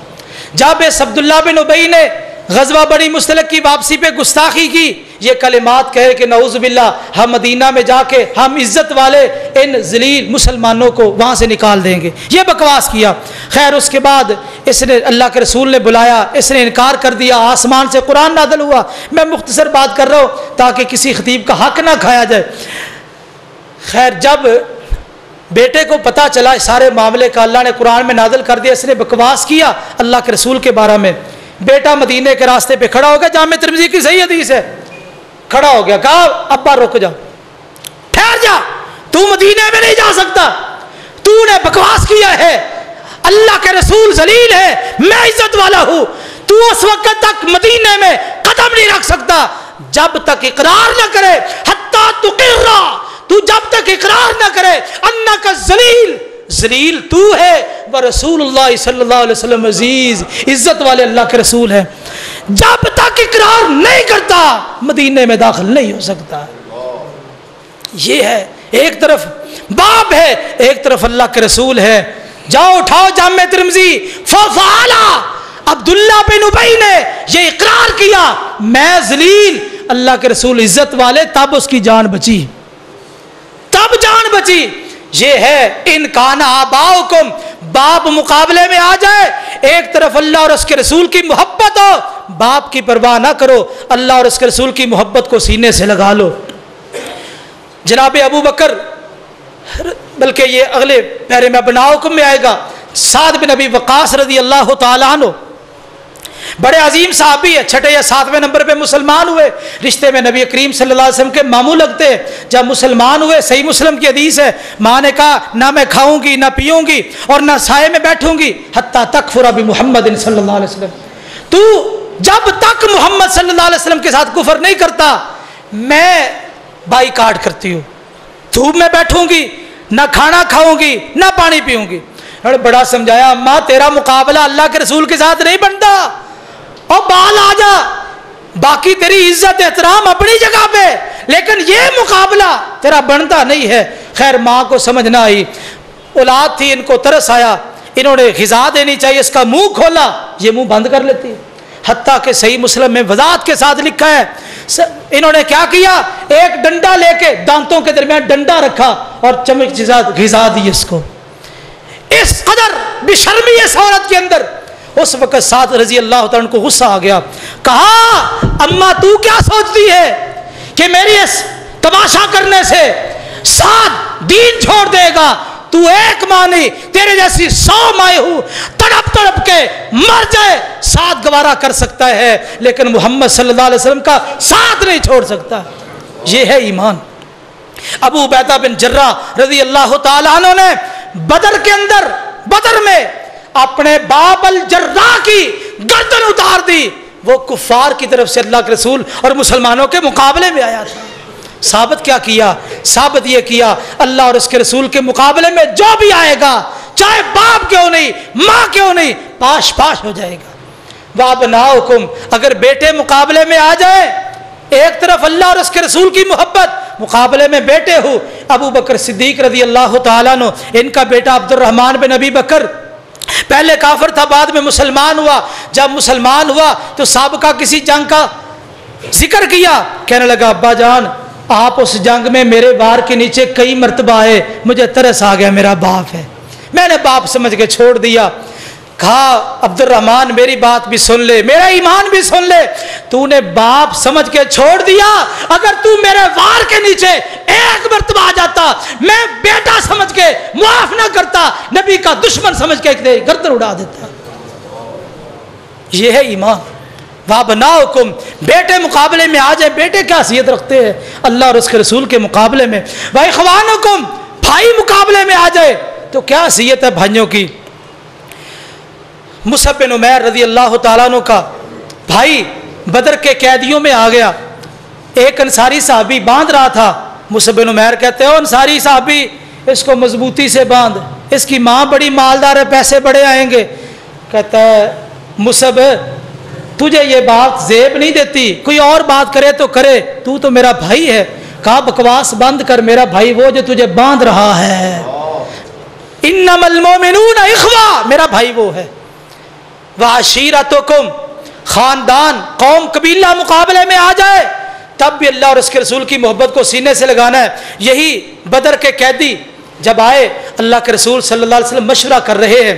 جب اس عبداللہ بن ابی نے غزوہ بنی مستلق کی واپسی پہ گستاخی کی، یہ کلمات کہے کہ نعوذ باللہ ہم مدینہ میں جا کے ہم عزت والے ان ذلیل مسلمانوں کو وہاں سے نکال دیں گے، یہ بکواس کیا۔ خیر اس کے بعد اس نے اللہ کے رسول نے بلایا، اس نے انکار کر دیا، آسمان سے قرآن نازل ہوا۔ میں مختصر بات کر رہا ہوں تاکہ کسی خطیب کا حق نہ کھایا جائے۔ خیر جب بیٹے کو پتہ چلا اس سارے معاملے کا، اللہ نے قرآن میں نازل کر دیا، اس نے بکواس کیا اللہ کے رسول کے بارے میں۔ بیٹا مدینے کے راستے پہ کھڑا ہو گیا، جامع ترمذی کی صحیح حدیث ہے، کھڑا ہو گیا، کہا ابا رک جا، ٹھہر جا، تو مدینے میں نہیں جا سکتا، تو نے بکواس کیا ہے، اللہ کے رسول ذلیل ہے، میں عزت والا ہوں، تو اس وقت تک مدینے میں قدم نہیں رکھ سکتا جب تک اقرار نہ کرے، حتی تقر، تو جب تک اقرار نہ کرے انک ذلیل، ذلیل تو ہے، ورسول اللہ صلی اللہ علیہ وسلم عزیز، عزت والے اللہ کے رسول ہیں، جب تک اقرار نہیں کرتا مدینے میں داخل نہیں ہو سکتا۔ یہ ہے، ایک طرف باپ ہے، ایک طرف اللہ کے رسول ہے۔ جاؤ اٹھاؤ جامع ترمذی، ففعلا، عبداللہ بن ابی نے یہ اقرار کیا میں ذلیل، اللہ کے رسول عزت والے، تب اس کی جان بچی، تب جان بچی۔ یہ ہے ان کان آباؤکم، باپ مقابلے میں آ جائے، ایک طرف اللہ اور اس کے رسول کی محبت ہو، باپ کی پرواہ نہ کرو، اللہ اور اس کے رسول کی محبت کو سینے سے لگا لو۔ جناب ابو بکر، بلکہ یہ اگلے پیرے میں ابناؤکم میں آئے گا، سعد بن ابی وقاص رضی اللہ تعالیٰ عنہ، بڑے عظیم صحابی ہے، 6 یا 7ویں نمبر پہ مسلمان ہوئے، رشتے میں نبی کریم صلی اللہ علیہ وسلم کے ماموں لگتے ہیں۔ جب مسلمان ہوئے، صحیح مسلم کی حدیث ہے، ماں نے کہا نہ میں کھاؤں گی، نہ پیوں گی، اور نہ سائے میں بیٹھوں گی حتی تکفر بمحمد صلی اللہ علیہ وسلم، تو جب تک محمد صلی اللہ علیہ وسلم کے ساتھ کفر نہیں کرتا میں بائی کاٹ کرتی ہوں، دھوپ میں بیٹھوں گی، نہ کھانا کھاؤں گی، نہ پانی پیوں گی۔ اور بڑا سمجھایا، اماں تیرا مقابلہ اللہ کے رسول کے ساتھ نہیں بنتا، اور بال آ جا، باقی تیری عزت احترام اپنی جگہ پہ، لیکن یہ مقابلہ تیرا بنتا نہیں ہے۔ خیر ماں کو سمجھ نہ آئی، اولاد تھی، ان کو ترس آیا، انہوں نے غذا دینی چاہیے، اس کا منہ کھولا، یہ منہ بند کر لیتی، حتیٰ کہ صحیح مسلم میں وضاحت کے ساتھ لکھا ہے، انہوں نے کیا کیا، ایک ڈنڈا لے کے دانتوں کے درمیان ڈنڈا رکھا اور چمچ کے ساتھ غذا دی اس کو۔ اس قدر بے شرمی اس عورت کے اندر، اس وقت سعد رضی اللہ تعالیٰ عنہ کو غصہ آ گیا. کہا اماں تو کیا سوچتی ہے کہ میری اس تماشا کرنے سے سعد دین چھوڑ دے گا؟ تو ایک ماں نہیں تیرے جیسی 100 مائیں ہوں تڑپ تڑپ کے مر جائے ساتھ گوارا کر سکتا ہے، لیکن محمد صلی اللہ علیہ وسلم کا ساتھ نہیں چھوڑ سکتا. یہ ہے ایمان. ابو عبیدہ بن جراح رضی اللہ تعالیٰ عنہ نے بدر کے اندر، بدر میں اپنے باب الجراح کی گردن اتار دی. وہ کفار کی طرف سے اللہ کے رسول اور مسلمانوں کے مقابلے میں آیا تھا. ثابت کیا کیا؟ ثابت یہ کیا اللہ اور اس کے رسول کے مقابلے میں جو بھی آئے گا، چاہے باپ کیوں نہیں، ماں کیوں نہیں، پاش پاش ہو جائے گا. وَأَبْنَاؤُكُمْ، اگر بیٹے مقابلے میں آ جائے، ایک طرف اللہ اور اس کے رسول کی محبت، مقابلے میں بیٹے ہو. ابو بکر صدیق رضی اللہ تعالیٰ عنہ، ان کا بیٹا عبد الرحمن بن ابی بکر پہلے کافر تھا، بعد میں مسلمان ہوا. جب مسلمان ہوا تو سابقہ کسی جنگ کا ذکر کیا، کہنے لگا ابا جان آپ اس جنگ میں میرے وار کے نیچے کئی مرتبہ آئے، مجھے ترس آ گیا، میرا باپ ہے، میں نے باپ سمجھ کے چھوڑ دیا. کہا عبد الرحمن میری بات بھی سن لے، میرا ایمان بھی سن لے، تو نے باپ سمجھ کے چھوڑ دیا، اگر تو میرے وار کے نیچے ایک مرتبہ آ جاتا، میں بیٹا سمجھ کے معاف نہ کرتا، نبی کا دشمن سمجھ کے گردن اڑا دیتا. یہ ہے ایمان. وَأَبْنَاؤُكُمْ، بیٹے مقابلے میں آ جائے. بیٹے کیا حیثیت رکھتے ہیں اللہ اور اس کے رسول کے مقابلے میں؟ وَإِخْوَانُكُمْ، بھائی مقابلے میں آ جائے تو کیا حیثیت ہے بھائیوں کی؟ مصعب بن عمیر رضی اللہ تعالیٰ عنہ کا بھائی بدر کے قیدیوں میں آ گیا. ایک انصاری صحابی باندھ رہا تھا. مصعب بن عمیر کہتے ہیں انصاری صحابی اس کو مضبوطی سے باندھ، اس کی ماں بڑی مالدار ہے، پیسے بڑے آئیں گے. کہتا ہے مصعب تجھے یہ بات زیب نہیں دیتی، کوئی اور بات کرے تو کرے، تو میرا بھائی ہے. کہا بکواس بند کر، میرا بھائی وہ جو تجھے باندھ رہا ہے. انما المؤمنون اخوہ، میرا بھائی وہ ہے. وعشیرتکم، خاندان قوم قبیلہ مقابلے میں آ جائے تب بھی اللہ اور اس کے رسول کی محبت کو سینے سے لگانا ہے. یہی بدر کے قیدی جب آئے اللہ کے رسول صلی اللہ علیہ وسلم مشورہ کر رہے ہیں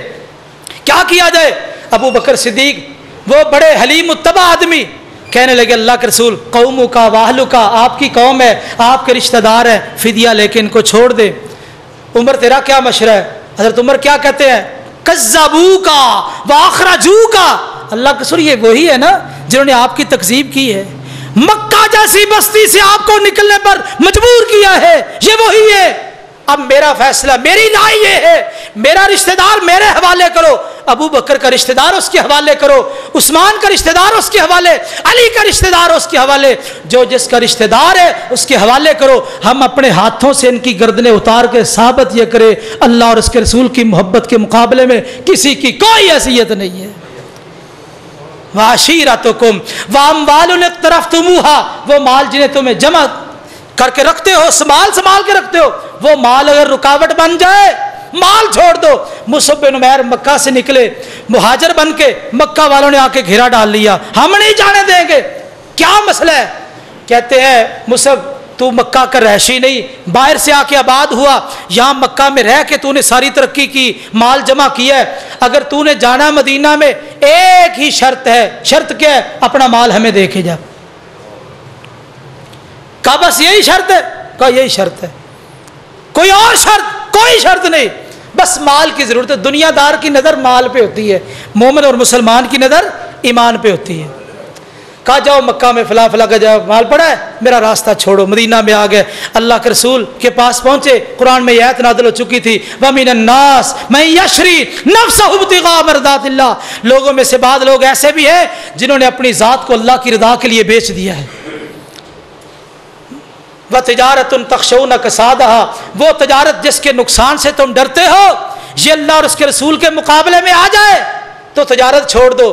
کیا کیا جائے. ابو بکر صدیق وہ بڑے حلیم متبع آدمی کہنے لگے اللہ کے رسول قوموں کا واہلو کا، آپ کی قوم ہے، آپ کے رشتہ دار ہیں، فدیہ لے کے ان کو چھوڑ دے. عمر تیرا کیا مشورہ ہے؟ حضرت عمر کیا کہتے ہیں؟ کذبوا کا واخرجوا کا. اللہ کے رسول یہ وہی ہے نا جنہوں نے آپ کی تکذیب کی ہے، مکہ جیسی بستی سے آپ کو نکلنے پر مجبور کیا ہے، یہ وہی ہے. اب میرا فیصلہ، میری رائے یہ ہے، میرا رشتہ دار میرے حوالے کرو، ابو بکر کا رشتہ دار اس کے حوالے کرو، عثمان کا رشتہ دار اس کے حوالے، علی کا رشتہ دار اس کے حوالے، جو جس کا رشتہ دار ہے اس کے حوالے کرو. ہم اپنے ہاتھوں سے ان کی گردنیں اتار کے ثابت یہ کرے اللہ اور اس کے رسول کی محبت کے مقابلے میں کسی کی کوئی حیثیت نہیں ہے. وعشیرتکم واموال اقترفتموها، وہ مال جنہیں تمہیں جمع کر کے رکھتے ہو، سنبھال کے رکھتے ہو، وہ مال اگر رکاوٹ بن جائے مال چھوڑ دو. مصعب بن عمیر مکہ سے نکلے مہاجر بن کے، مکہ والوں نے آ کے گھیرا ڈال لیا، ہم نہیں جانے دیں گے. کیا مسئلہ ہے؟ کہتے ہیں مصعب تو مکہ کا رہائشی نہیں، باہر سے آ کے آباد ہوا، یہاں مکہ میں رہ کے تو نے ساری ترقی کی، مال جمع کیا ہے، اگر تو نے جانا مدینہ میں ایک ہی شرط ہے. شرط کیا ہے؟ اپنا مال ہمیں دے کے جا. کہا بس یہی شرط ہے؟ کہا یہی شرط ہے، کوئی اور شرط کوئی شرط نہیں، بس مال کی ضرورت ہے. دنیا دار کی نظر مال پہ ہوتی ہے، مومن اور مسلمان کی نظر ایمان پہ ہوتی ہے. کہا جاؤ مکہ میں فلاں فلاں کا جاؤ، مال پڑا ہے، میرا راستہ چھوڑو. مدینہ میں آ گئے، اللہ کے رسول کے پاس پہنچے. قرآن میں یہ آیت نازل ہو چکی تھی وَمِنَ النَّاسِ مَن يَشْرِي نَفْسَهُ ابْتِغَاءَ مَرْضَاتِ اللَّهِ، لوگوں میں سے بعض لوگ ایسے بھی ہیں جنہوں نے اپنی ذات کو اللہ کی رضا کے لیے بیچ دیا ہے. وَتِجَارَةٌ تَخْشَوْنَ كَسَادَهَا، وہ تجارت جس کے نقصان سے تم ڈرتے ہو، یہ اللہ اور اس کے رسول کے مقابلے میں آ جائے تو تجارت چھوڑ دو.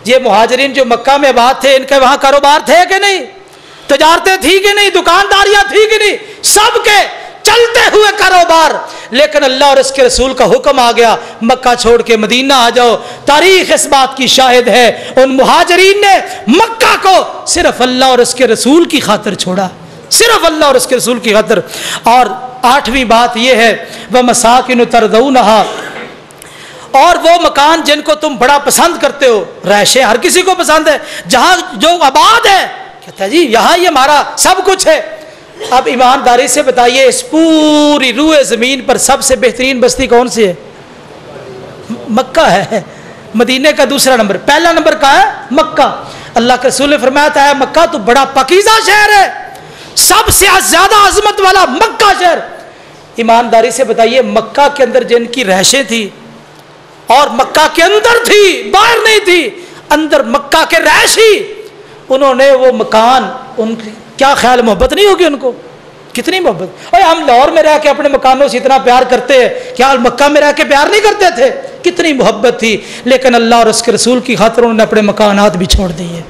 یہ مہاجرین جو مکہ میں آباد تھے، ان کے وہاں کاروبار تھے کہ نہیں؟ تجارتیں تھی کہ نہیں؟ دکانداریاں تھی کہ نہیں؟ سب کے چلتے ہوئے کاروبار. لیکن اللہ اور اس کے رسول کا حکم آ گیا مکہ چھوڑ کے مدینہ آ جاؤ. تاریخ اس بات کی شاہد ہے ان مہاجرین نے مکہ کو صرف اللہ اور اس کے رسول کی خاطر چھوڑا، صرف اللہ اور اس کے رسول کی خاطر. اور 8ویں بات یہ ہے وَمَسَاكِنُ تَرْضَوْنَهَا، اور وہ مکان جن کو تم بڑا پسند کرتے ہو، رہائشیں ہر کسی کو پسند ہے، جہاں جو آباد ہے کہتا ہے جی یہاں یہ ہمارا سب کچھ ہے۔ اب ایمانداری سے بتائیے اس پوری روئے زمین پر سب سے بہترین بستی کون سی ہے؟ مکہ ہے۔ مدینہ کا دوسرا نمبر، پہلا نمبر کا ہے مکہ۔ اللہ کے رسول نے فرمایا تھا مکہ تو بڑا پاکیزہ شہر ہے، سب سے زیادہ عظمت والا مکہ شہر۔ ایمانداری سے بتائیے مکہ کے اندر جن کی رہائشیں تھی اور مکہ کے اندر تھی، باہر نہیں تھی، اندر مکہ کے رہائشی، انہوں نے وہ مکان، ان کی کیا خیال محبت نہیں ہوگی ان کو؟ کتنی محبت! اور ہم لاہور میں رہ کے اپنے مکانوں سے اتنا پیار کرتے ہیں، کیا مکہ میں رہ کے پیار نہیں کرتے تھے؟ کتنی محبت تھی، لیکن اللہ اور اس کے رسول کی خاطر انہوں نے اپنے مکانات بھی چھوڑ دیے۔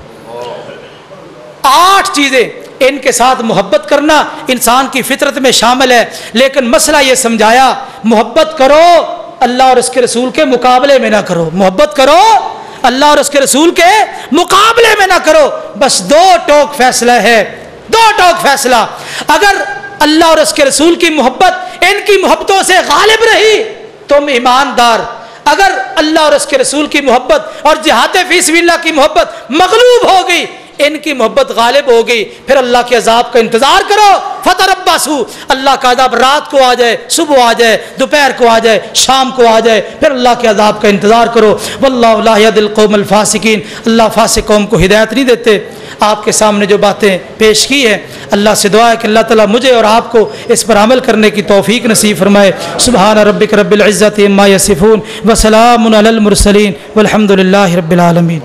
8 چیزیں ان کے ساتھ محبت کرنا انسان کی فطرت میں شامل ہے، لیکن مسئلہ یہ سمجھایا محبت کرو اللہ اور اس کے رسول کے مقابلے میں نہ کرو، محبت کرو اللہ اور اس کے رسول کے مقابلے میں نہ کرو۔ بس 2 ٹوک فیصلہ ہے، 2 ٹوک فیصلہ۔ اگر اللہ اور اس کے رسول کی محبت ان کی محبتوں سے غالب رہی تم ایماندار، اگر اللہ اور اس کے رسول کی محبت اور جہاد فی سبیل اللہ کی محبت مغلوب ہو گئی، ان کی محبت غالب ہو گئی، پھر اللہ کے عذاب کا انتظار کرو۔ فتربصوا، اللہ کا عذاب رات کو آ جائے، صبح آ جائے، دوپہر کو آ جائے، شام کو آ جائے، پھر اللہ کے عذاب کا انتظار کرو۔ واللہ لا یہدی القوم الفاسقین، اللہ فاسق قوم کو ہدایت نہیں دیتے۔ آپ کے سامنے جو باتیں پیش کی ہیں، اللہ سے دعا ہے کہ اللہ تعالیٰ مجھے اور آپ کو اس پر عمل کرنے کی توفیق نصیب فرمائے۔ سبحان ربک رب العزت عما یصفون وسلام علی المرسلین والحمد للہ رب العالمین۔